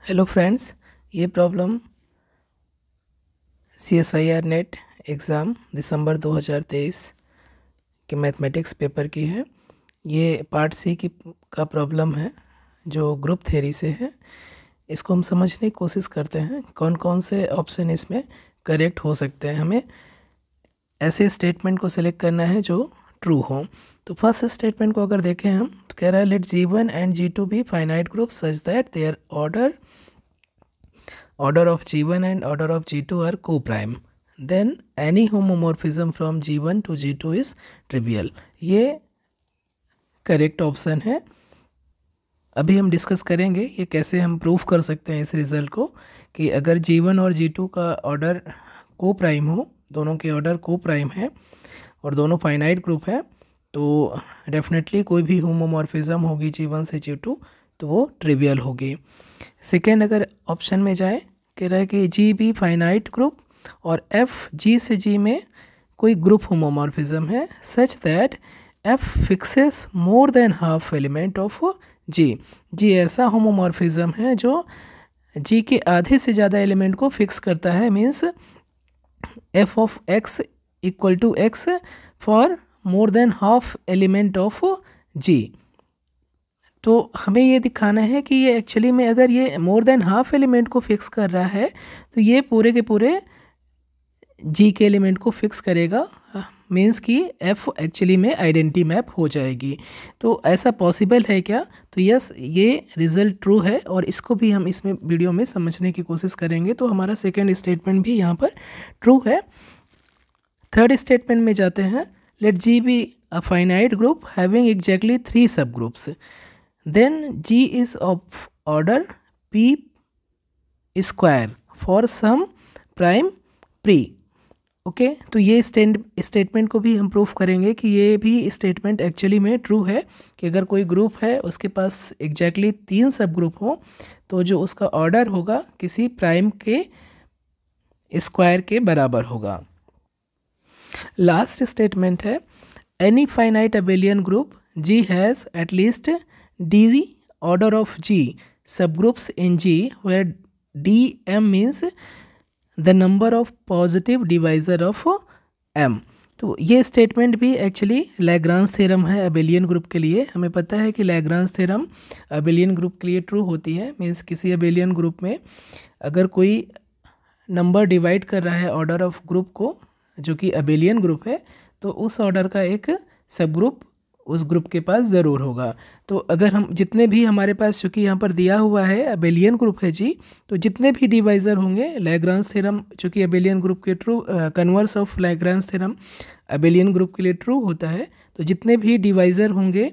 Hello friends, ये problem CSIR net exam दिसंबर 2023 के mathematics paper की है। ये पार्ट सी का प्रॉब्लम है जो ग्रुप थ्योरी से है। इसको हम समझने की कोशिश करते हैं कौन कौन से ऑप्शन इसमें करेक्ट हो सकते हैं। हमें ऐसे स्टेटमेंट को सिलेक्ट करना है जो ट्रू हो। तो फर्स्ट स्टेटमेंट को अगर देखें हम तो कह रहा है let G1 and G2 be finite group such that there order of G1 and order of G2 are co-prime, then any homomorphism from G1 to G2 is trivial। ये करेक्ट ऑप्शन है। अभी हम डिस्कस करेंगे ये कैसे हम proof कर सकते हैं इस रिजल्ट को कि अगर G1 और G2 का ऑर्डर को प्राइम हो, दोनों के ऑर्डर को प्राइम है और दोनों फाइनाइट ग्रुप है तो डेफिनेटली कोई भी होमोमॉर्फिज्म होगी G1 से G2 तो वो ट्रिवियल होगी। सेकेंड अगर ऑप्शन में जाए कह रहा है कि जी बी फाइनाइट ग्रुप और एफ जी से जी में कोई ग्रुप होमोमॉर्फिज्म है such that F fixes more than half element of G. जी ऐसा होमोमॉर्फिज्म है जो जी के आधे से ज़्यादा एलिमेंट को फिक्स करता है, means F of X equal to X for more than half element of G. तो हमें ये दिखाना है कि ये एक्चुअली में अगर ये मोर देन हाफ एलिमेंट को फिक्स कर रहा है तो ये पूरे के पूरे जी के एलिमेंट को फिक्स करेगा, मीन्स कि एफ एक्चुअली में आइडेंटिटी मैप हो जाएगी। तो ऐसा पॉसिबल है क्या? तो यस, ये रिजल्ट ट्रू है और इसको भी हम इसमें वीडियो में समझने की कोशिश करेंगे। तो हमारा सेकेंड स्टेटमेंट भी यहाँ पर ट्रू है। थर्ड स्टेटमेंट में जाते हैं let G be a finite group having exactly 3 subgroups, then G is of order P square for some prime pre। Okay तो ये स्टेटमेंट को भी हम प्रूफ करेंगे कि ये भी स्टेटमेंट एक्चुअली में ट्रू है कि अगर कोई ग्रुप है उसके पास एग्जैक्टली 3 सब ग्रुप हो तो जो उसका ऑर्डर होगा किसी प्राइम के स्क्वायर के बराबर होगा। लास्ट स्टेटमेंट है any finite abelian group G has at least DG order of G subgroups in G where DM means the number of positive divisor of M। तो ये स्टेटमेंट भी एक्चुअली लैग्रांज थ्योरम है abelian group के लिए। हमें पता है कि लैग्रांज थ्योरम अबेलियन ग्रुप के लिए ट्रू होती है, मीन्स किसी अबेलियन ग्रुप में अगर कोई नंबर डिवाइड कर रहा है ऑर्डर ऑफ ग्रुप को जो कि अबेलियन ग्रुप है तो उस ऑर्डर का एक सब ग्रुप उस ग्रुप के पास ज़रूर होगा। तो अगर हम जितने भी हमारे पास चूँकि यहाँ पर दिया हुआ है अबेलियन ग्रुप है जी, तो जितने भी डिवाइज़र होंगे लैग्रांज थ्योरम चूँकि अबेलियन ग्रुप के true converse of Lagrange theorem abelian group के लिए ट्रू होता है, तो जितने भी डिवाइज़र होंगे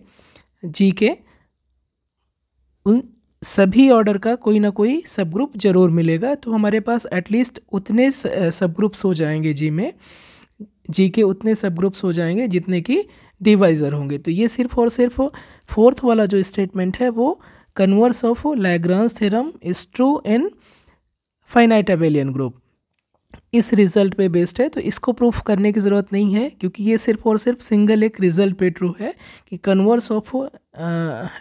जी के उन सभी ऑर्डर का कोई ना कोई सब ग्रुप ज़रूर मिलेगा। तो हमारे पास एटलीस्ट उतने सब ग्रुप्स हो जाएंगे जी में, जी के उतने सब ग्रुप्स हो जाएंगे जितने की डिवाइज़र होंगे। तो ये सिर्फ और सिर्फ फोर्थ वाला जो स्टेटमेंट है वो converse of Lagrange theorem is true in finite abelian group, इस रिजल्ट पे बेस्ड है। तो इसको प्रूफ करने की ज़रूरत नहीं है क्योंकि ये सिर्फ और सिर्फ सिंगल एक रिजल्ट पे ट्रू है कि कन्वर्स ऑफ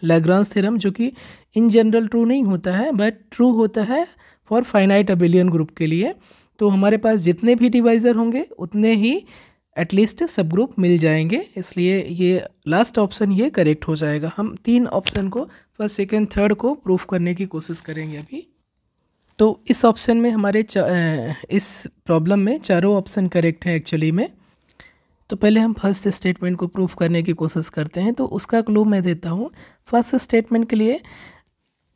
लैग्रांज थ्योरम जो कि इन जनरल ट्रू नहीं होता है बट ट्रू होता है फॉर फाइनाइट अबेलियन ग्रुप के लिए। तो हमारे पास जितने भी डिवाइज़र होंगे उतने ही एटलीस्ट सब ग्रुप मिल जाएंगे, इसलिए ये लास्ट ऑप्शन ये करेक्ट हो जाएगा। हम 3 ऑप्शन को फर्स्ट सेकंड थर्ड को प्रूफ करने की कोशिश करेंगे अभी। तो इस ऑप्शन में हमारे इस प्रॉब्लम में चारों ऑप्शन करेक्ट हैं एक्चुअली में। तो पहले हम फर्स्ट स्टेटमेंट को प्रूफ करने की कोशिश करते हैं। तो उसका क्लू मैं देता हूँ। फर्स्ट स्टेटमेंट के लिए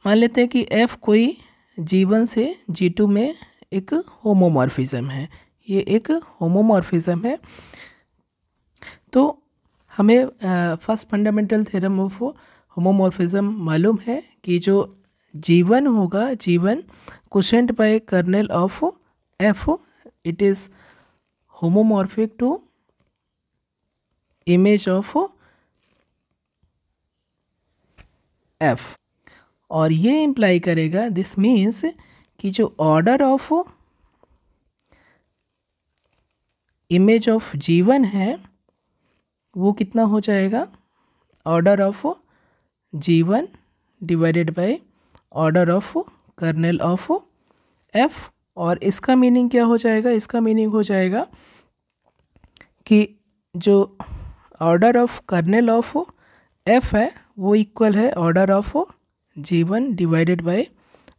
मान लेते हैं कि F कोई G1 से G2 में एक होमोमॉर्फिज्म है, ये एक होमोमॉर्फिज्म है। तो हमें first fundamental theorem of homomorphism मालूम है कि जो G1 होगा G1 quotient by kernel of F, it is homomorphic to image of F। और ये इम्प्लाई करेगा दिस मीन्स कि जो order of image of G1 है वो कितना हो जाएगा, order of G1 divided by order of kernel of F. और इसका मीनिंग क्या हो जाएगा, इसका मीनिंग हो जाएगा कि जो order of kernel of F है वो इक्वल है order of G1 divided by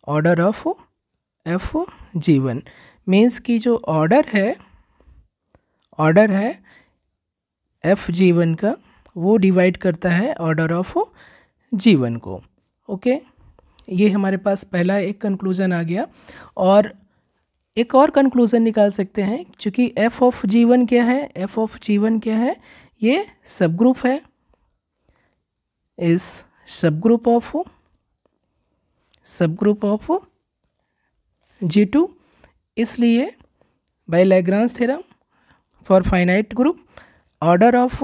order of F G1। Means कि जो ऑर्डर है एफ G1 का वो डिवाइड करता है ऑर्डर ऑफ G1 को। ओके, ये हमारे पास पहला एक कंक्लूज़न आ गया। और एक और कंक्लूज़न निकाल सकते हैं, क्योंकि एफ ऑफ G1 क्या है, एफ ऑफ G1 क्या है, ये सब ग्रुप है, इज सब ग्रुप ऑफ G2। इसलिए by Lagrange theorem for finite group order of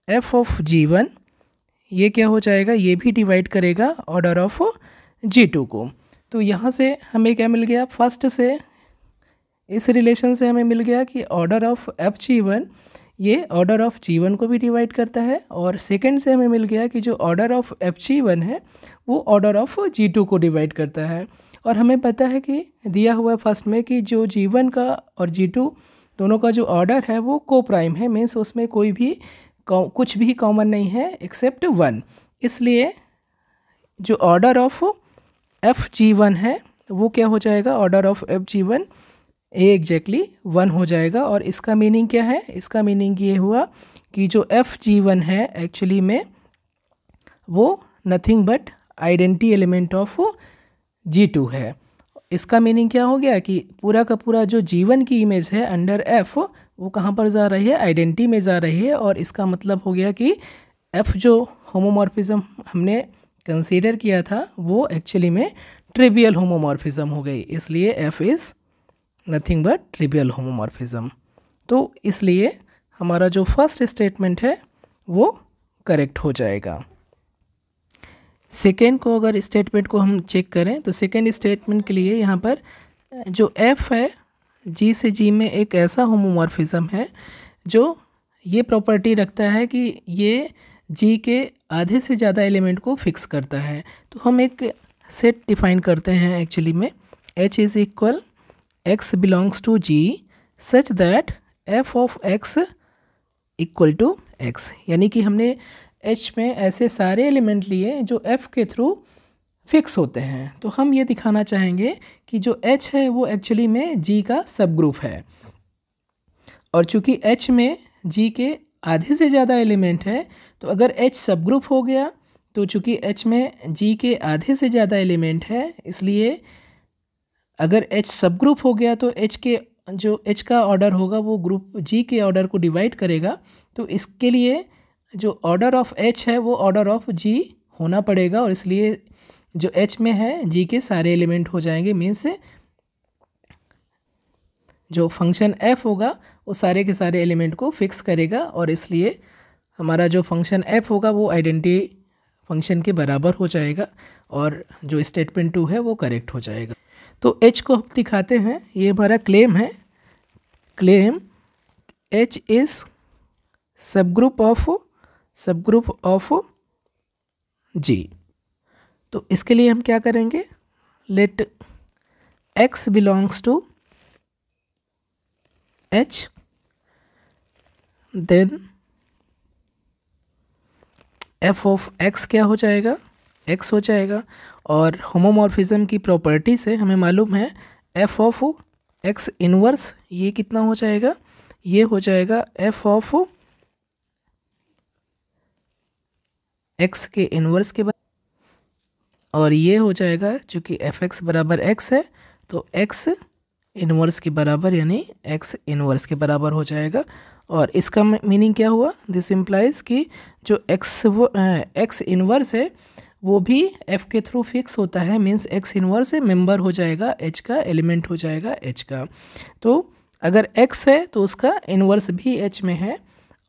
F of G1 ये क्या हो जाएगा, ये भी डिवाइड करेगा ऑर्डर ऑफ G2 को। तो यहाँ से हमें क्या मिल गया, फर्स्ट से इस रिलेशन से हमें मिल गया कि ऑर्डर ऑफ एफ G1 ये ऑर्डर ऑफ G1 को भी डिवाइड करता है। और सेकंड से हमें मिल गया कि जो ऑर्डर ऑफ एफ G1 है वो ऑर्डर ऑफ G2 को डिवाइड करता है। और हमें पता है कि दिया हुआ है फर्स्ट में कि जो G1 का और G2 दोनों का जो ऑर्डर है वो को प्राइम है, मीन्स उसमें कोई भी कुछ भी कॉमन नहीं है एक्सेप्ट 1। इसलिए जो ऑर्डर ऑफ एफ G1 है वो क्या हो जाएगा, order of F G1 exactly 1 हो जाएगा। और इसका मीनिंग क्या है, इसका मीनिंग ये हुआ कि जो एफ G1 है एक्चुअली में वो nothing but identity element of G2 है। इसका मीनिंग क्या हो गया कि पूरा का पूरा जो G1 की इमेज है अंडर एफ वो कहाँ पर जा रही है, आइडेंटिटी में जा रही है। और इसका मतलब हो गया कि एफ जो होमोमॉर्फिज्म हमने कंसीडर किया था वो एक्चुअली में ट्रिवियल होमोमॉर्फिज्म हो गई, इसलिए F is nothing but trivial homomorphism. तो इसलिए हमारा जो फर्स्ट स्टेटमेंट है वो करेक्ट हो जाएगा। सेकेंड को अगर स्टेटमेंट को हम चेक करें तो सेकेंड स्टेटमेंट के लिए यहाँ पर जो एफ है जी से जी में एक ऐसा होमोमॉर्फिज्म है जो ये प्रॉपर्टी रखता है कि ये जी के आधे से ज़्यादा एलिमेंट को फिक्स करता है। तो हम एक सेट डिफाइन करते हैं एक्चुअली में, H is equal x belongs to G such that f of x equal to x। यानी कि हमने H में ऐसे सारे एलिमेंट लिए जो f के थ्रू फिक्स होते हैं। तो हम ये दिखाना चाहेंगे कि जो H है वो एक्चुअली में G का सब ग्रुप है। और चूंकि H में G के आधे से ज़्यादा एलिमेंट है तो अगर H सब ग्रुप हो गया तो चूंकि H में G के आधे से ज़्यादा एलिमेंट है, इसलिए अगर H सब ग्रुप हो गया तो H के जो H का ऑर्डर होगा वो ग्रुप G के ऑर्डर को डिवाइड करेगा। तो इसके लिए जो ऑर्डर ऑफ H है वो ऑर्डर ऑफ G होना पड़ेगा, और इसलिए जो H में है G के सारे एलिमेंट हो जाएंगे। मीन्स जो फंक्शन f होगा वो सारे के सारे एलिमेंट को फिक्स करेगा, और इसलिए हमारा जो फंक्शन f होगा वो आइडेंटिटी फंक्शन के बराबर हो जाएगा, और जो स्टेटमेंट 2 है वो करेक्ट हो जाएगा। तो H को हम दिखाते हैं, ये हमारा क्लेम है, claim H is subgroup of G। तो इसके लिए हम क्या करेंगे, let x belongs to H, then f of x क्या हो जाएगा, x हो जाएगा। और होमोमॉर्फिज्म की प्रॉपर्टी से हमें मालूम है f ऑफ x इनवर्स ये कितना हो जाएगा, ये हो जाएगा f ऑफ x के इनवर्स के बराबर, और ये हो जाएगा चूँकि fx बराबर x है तो x इनवर्स के बराबर यानी x इनवर्स के बराबर हो जाएगा। और इसका मीनिंग क्या हुआ, दिस इम्प्लाइज कि जो x इनवर्स है वो भी f के थ्रू फिक्स होता है, मीन्स x इनवर्स है मेंबर हो जाएगा h का, एलिमेंट हो जाएगा h का। तो अगर x है तो उसका इनवर्स भी h में है।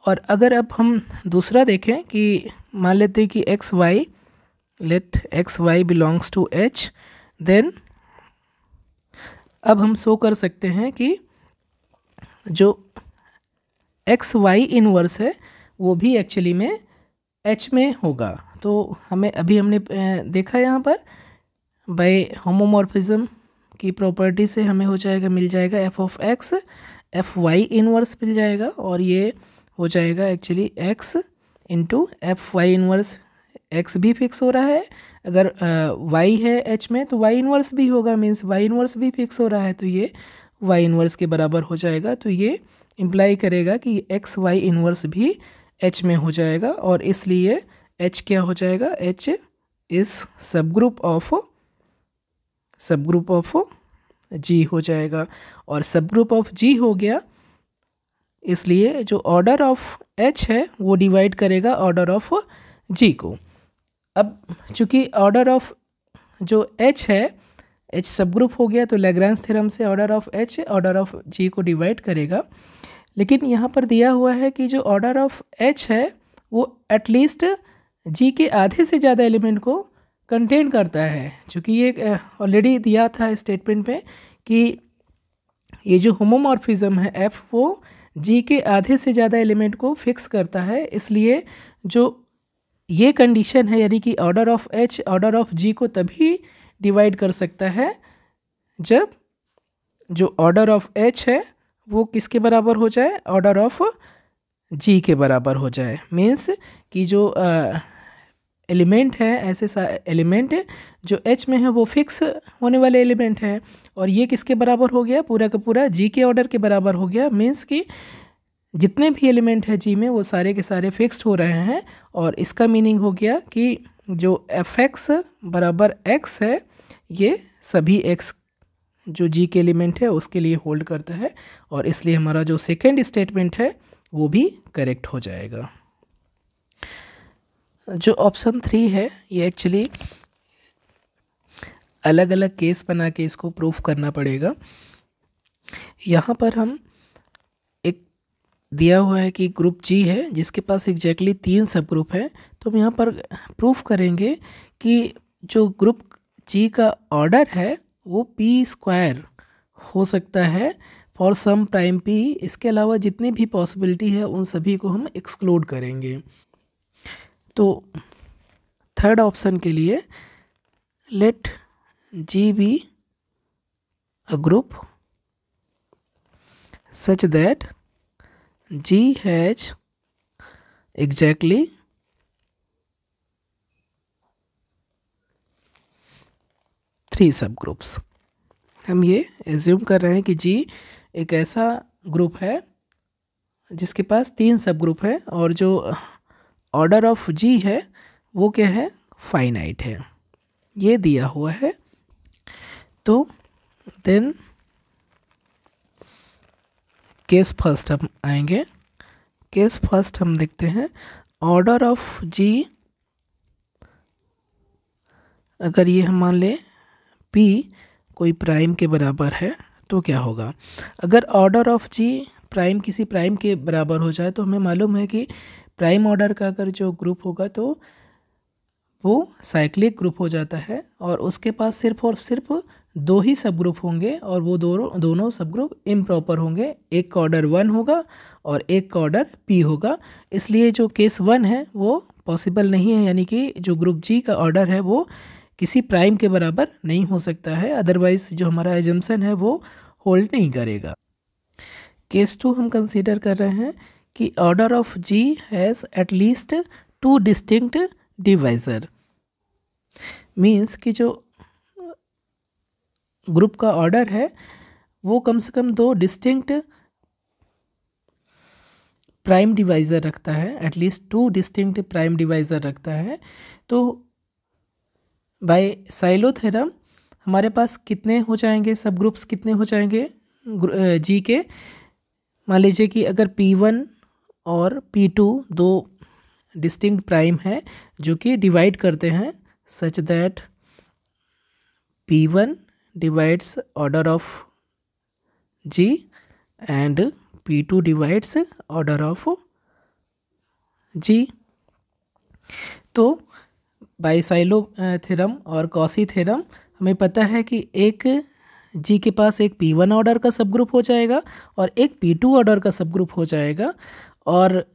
और अगर अब हम दूसरा देखें कि मान लेते हैं कि X Y, let X Y belongs to h, then अब हम शो कर सकते हैं कि जो एक्स वाई इनवर्स है वो भी एक्चुअली में h में होगा। तो हमने देखा यहाँ पर बाय होमोमॉर्फिज्म की प्रॉपर्टी से हमें हो जाएगा, मिल जाएगा F of X, F Y inverse मिल जाएगा, और ये हो जाएगा actually X into F Y inverse. X भी फिक्स हो रहा है, अगर वाई है एच में तो वाई इनवर्स भी होगा, मीन्स वाई इनवर्स भी फिक्स हो रहा है, तो ये वाई इनवर्स के बराबर हो जाएगा। तो ये इम्प्लाई करेगा कि एक्स वाई इनवर्स भी एच में हो जाएगा, और इसलिए एच क्या हो जाएगा, एच इस सबग्रुप ऑफ जी हो जाएगा। और सबग्रुप ऑफ जी हो गया, इसलिए जो ऑर्डर ऑफ एच है वो डिवाइड करेगा ऑर्डर ऑफ जी को। अब चूंकि ऑर्डर ऑफ जो एच है, एच सबग्रुप हो गया, तो लैग्रेंज थ्योरम से order of H order of G को डिवाइड करेगा। लेकिन यहाँ पर दिया हुआ है कि जो ऑर्डर ऑफ एच है वो एटलीस्ट जी के आधे से ज़्यादा एलिमेंट को कंटेन करता है। चूँकि ये ऑलरेडी दिया था स्टेटमेंट में कि ये जो होमोमॉर्फिज्म है एफ वो जी के आधे से ज़्यादा एलिमेंट को फिक्स करता है, इसलिए जो ये कंडीशन है, यानी कि order of H order of G को तभी डिवाइड कर सकता है जब जो ऑर्डर ऑफ एच है वो किसके बराबर हो जाए, ऑर्डर ऑफ जी के बराबर हो जाए। मीन्स कि जो एलिमेंट है, ऐसे एलिमेंट जो एच में है वो फिक्स होने वाले एलिमेंट है, और ये किसके बराबर हो गया, पूरा का पूरा जी के ऑर्डर के बराबर हो गया। मीन्स कि जितने भी एलिमेंट है जी में वो सारे के सारे फिक्स्ड हो रहे हैं, और इसका मीनिंग हो गया कि जो एफ एक्स बराबर एक्स है ये सभी एक्स जो जी के एलिमेंट है उसके लिए होल्ड करता है, और इसलिए हमारा जो सेकेंड स्टेटमेंट है वो भी करेक्ट हो जाएगा। जो ऑप्शन 3 है ये एक्चुअली अलग अलग केस बना के इसको प्रूफ करना पड़ेगा। यहाँ पर हम एक दिया हुआ है कि ग्रुप जी है जिसके पास एग्जैक्टली 3 सब ग्रुप है, तो हम यहाँ पर प्रूफ करेंगे कि जो ग्रुप जी का ऑर्डर है वो पी स्क्वायर हो सकता है फॉर सम प्राइम पी। इसके अलावा जितनी भी पॉसिबिलिटी है उन सभी को हम एक्सक्लूड करेंगे। तो थर्ड ऑप्शन के लिए let G be a group such that G has exactly 3 सब ग्रुप्स। हम ये एज्यूम कर रहे हैं कि जी एक ऐसा ग्रुप है जिसके पास 3 सब ग्रुप है, और जो ऑर्डर ऑफ जी है वो क्या है, फाइनाइट है, ये दिया हुआ है। तो देन केस फर्स्ट हम आएंगे। केस फर्स्ट हम देखते हैं, ऑर्डर ऑफ जी अगर ये हम मान ले P कोई प्राइम के बराबर है तो क्या होगा। अगर ऑर्डर ऑफ जी प्राइम किसी प्राइम के बराबर हो जाए तो हमें मालूम है कि प्राइम ऑर्डर का अगर जो ग्रुप होगा तो वो साइक्लिक ग्रुप हो जाता है, और उसके पास सिर्फ और सिर्फ 2 ही सब ग्रुप होंगे, और वो दोनों सब ग्रुप इम्प्रॉपर होंगे। एक का ऑर्डर 1 होगा और एक का ऑर्डर P होगा। इसलिए जो केस 1 है वो पॉसिबल नहीं है, यानी कि जो ग्रुप जी का ऑर्डर है वो किसी प्राइम के बराबर नहीं हो सकता है, अदरवाइज जो हमारा एजम्पशन है वो होल्ड नहीं करेगा। केस 2 हम कंसीडर कर रहे हैं कि order of G has at least 2 distinct divisor. Means कि जो ग्रुप का ऑर्डर है वो कम से कम 2 डिस्टिंक्ट प्राइम डिवाइज़र रखता है, एटलीस्ट 2 डिस्टिंक्ट प्राइम डिवाइज़र रखता है। तो बाय साइलो थ्योरम हमारे पास कितने हो जाएंगे सब ग्रुप्स, कितने हो जाएंगे जी के। मान लीजिए कि अगर P1 और P2 2 डिस्टिंक्ट प्राइम है जो कि डिवाइड करते हैं such that P1 divides order of G and P2 divides order of G. तो बाय साइलो थ्योरम और कॉसी थ्योरम हमें पता है कि एक जी के पास एक P1 ऑर्डर का सब ग्रुप हो जाएगा और एक P2 ऑर्डर का सब ग्रुप हो जाएगा, और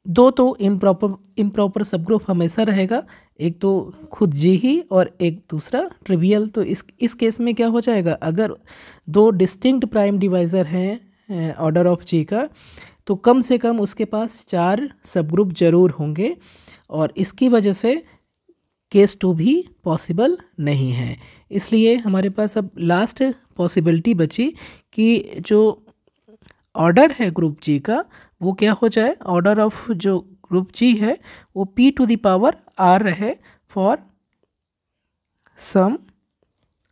दो तो इम्प्रॉपर सब ग्रुप हमेशा रहेगा, एक तो खुद जी ही और एक दूसरा ट्रिवियल। तो इस केस में क्या हो जाएगा, अगर दो डिस्टिंक्ट प्राइम डिवाइज़र हैं ऑर्डर ऑफ जी का, तो कम से कम उसके पास 4 सब ग्रुप जरूर होंगे, और इसकी वजह से केस 2 भी पॉसिबल नहीं है। इसलिए हमारे पास अब लास्ट पॉसिबिलिटी बची कि जो ऑर्डर है ग्रुप जी का वो क्या हो जाए, ऑर्डर ऑफ जो ग्रुप जी है वो p to the power r रहे for some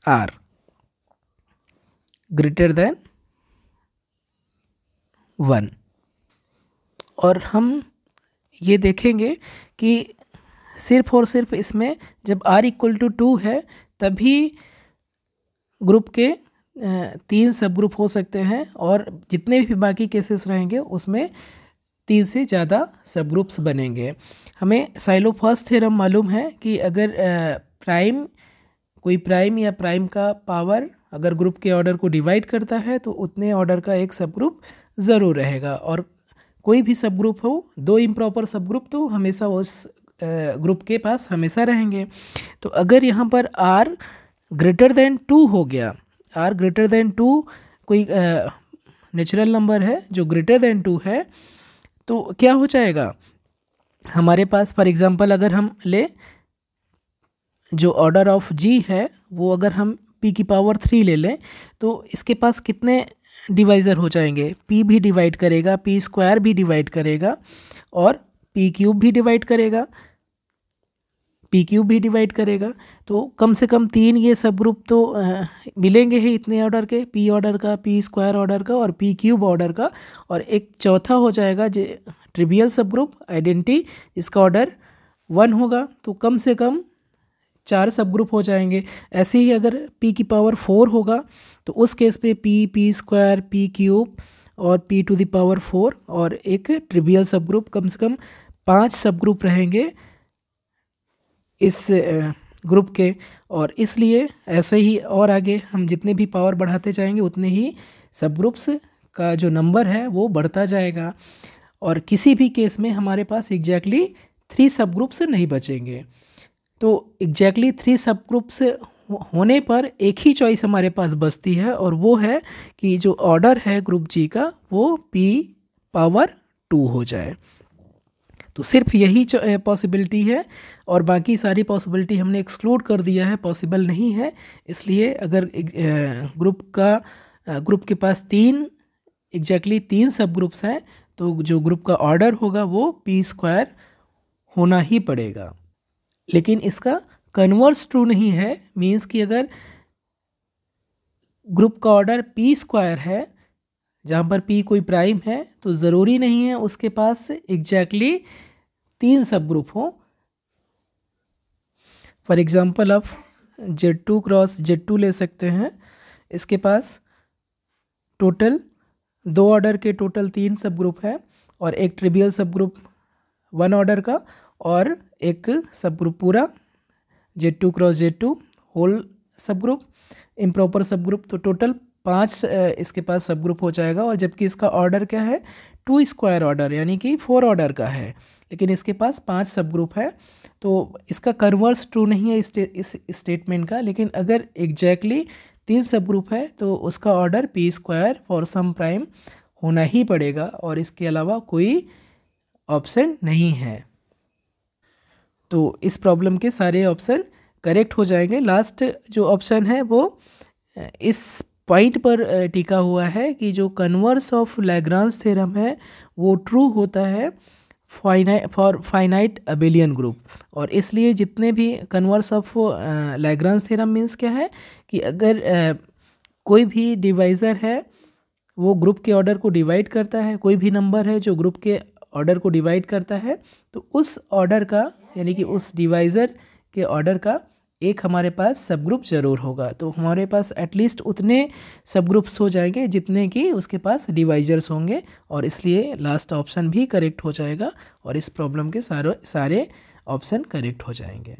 r greater than 1। और हम ये देखेंगे कि सिर्फ और सिर्फ इसमें जब r इक्वल टू 2 है तभी ग्रुप के 3 सब ग्रुप हो सकते हैं, और जितने भी बाकी केसेस रहेंगे उसमें 3 से ज़्यादा सब ग्रुप्स बनेंगे। हमें साइलो-फर्स्ट थ्योरम मालूम है कि अगर कोई प्राइम या प्राइम का पावर अगर ग्रुप के ऑर्डर को डिवाइड करता है तो उतने ऑर्डर का एक सब ग्रुप ज़रूर रहेगा, और कोई भी सब ग्रुप हो, 2 इम्प्रॉपर सब ग्रुप तो हमेशा उस ग्रुप के पास हमेशा रहेंगे। तो अगर यहाँ पर r ग्रेटर देन 2 हो गया, r ग्रेटर देन 2 कोई नेचुरल नंबर है जो ग्रेटर देन 2 है, तो क्या हो जाएगा हमारे पास, फॉर एग्जांपल अगर हम ले जो ऑर्डर ऑफ g है वो अगर हम p की पावर 3 ले लें तो इसके पास कितने डिवाइज़र हो जाएंगे, p भी डिवाइड करेगा, p स्क्वायर भी डिवाइड करेगा, और p क्यूब भी डिवाइड करेगा, p क्यूब भी डिवाइड करेगा। तो कम से कम 3 ये सब ग्रुप तो मिलेंगे ही इतने ऑर्डर के, p ऑर्डर का, p स्क्वायर ऑर्डर का और p क्यूब ऑर्डर का, और एक चौथा हो जाएगा जो ट्रिवियल सब ग्रुप आइडेंटिटी जिसका ऑर्डर 1 होगा। तो कम से कम 4 सब ग्रुप हो जाएंगे। ऐसे ही अगर p की पावर 4 होगा तो उस केस पे p स्क्वायर, p क्यूब और p टू द पावर 4 और एक ट्रिवियल सब ग्रुप, कम से कम 5 सब ग्रुप रहेंगे इस ग्रुप के। और इसलिए ऐसे ही और आगे हम जितने भी पावर बढ़ाते जाएंगे उतने ही सब ग्रुप्स का जो नंबर है वो बढ़ता जाएगा, और किसी भी केस में हमारे पास एग्जैक्टली 3 सब ग्रुप्स नहीं बचेंगे। तो एग्जैक्टली 3 सब ग्रुप्स होने पर एक ही चॉइस हमारे पास बचती है, और वो है कि जो ऑर्डर है ग्रुप जी का वो p पावर 2 हो जाए। तो सिर्फ यही पॉसिबिलिटी है, और बाकी सारी पॉसिबिलिटी हमने एक्सक्लूड कर दिया है, पॉसिबल नहीं है। इसलिए अगर ग्रुप के पास एग्जैक्टली 3 सब ग्रुप्स हैं तो जो ग्रुप का ऑर्डर होगा वो p स्क्वायर होना ही पड़ेगा। लेकिन इसका कन्वर्स ट्रू नहीं है, मीन्स कि अगर ग्रुप का ऑर्डर p स्क्वायर है जहाँ पर p कोई प्राइम है तो ज़रूरी नहीं है उसके पास एग्जैक्टली 3 सब ग्रुप हो। फॉर एग्जांपल आप Z2 क्रॉस Z2 ले सकते हैं, इसके पास टोटल 2 ऑर्डर के टोटल 3 सब ग्रुप है, और एक ट्रिवियल सब ग्रुप 1 ऑर्डर का, और एक सब ग्रुप पूरा Z2 क्रॉस Z2 होल सब ग्रुप, इम्प्रॉपर सब ग्रुप। तो टोटल 5 इसके पास सब ग्रुप हो जाएगा, और जबकि इसका ऑर्डर क्या है 2 स्क्वायर ऑर्डर यानी कि 4 ऑर्डर का है, लेकिन इसके पास 5 सब ग्रुप है। तो इसका कन्वर्स ट्रू नहीं है इस स्टेटमेंट का, लेकिन अगर एग्जैक्टली 3 सब ग्रुप है तो उसका order p square for some prime होना ही पड़ेगा, और इसके अलावा कोई ऑप्शन नहीं है। तो इस प्रॉब्लम के सारे ऑप्शन करेक्ट हो जाएंगे। लास्ट जो ऑप्शन है वो इस पॉइंट पर टिका हुआ है कि जो कन्वर्स ऑफ लैग्रांज थ्योरम है वो ट्रू होता है फॉर फाइनाइट अबेलियन ग्रुप, और इसलिए जितने भी converse of Lagrange theorem means क्या है कि अगर कोई भी डिवाइज़र है वो ग्रुप के ऑर्डर को डिवाइड करता है, कोई भी नंबर है जो ग्रुप के ऑर्डर को डिवाइड करता है, तो उस ऑर्डर का यानी कि उस डिवाइज़र के ऑर्डर का एक हमारे पास सब ग्रुप ज़रूर होगा। तो हमारे पास एटलीस्ट उतने सब ग्रुप्स हो जाएंगे जितने कि उसके पास डिवाइजर्स होंगे, और इसलिए लास्ट ऑप्शन भी करेक्ट हो जाएगा, और इस प्रॉब्लम के सारे ऑप्शन करेक्ट हो जाएंगे।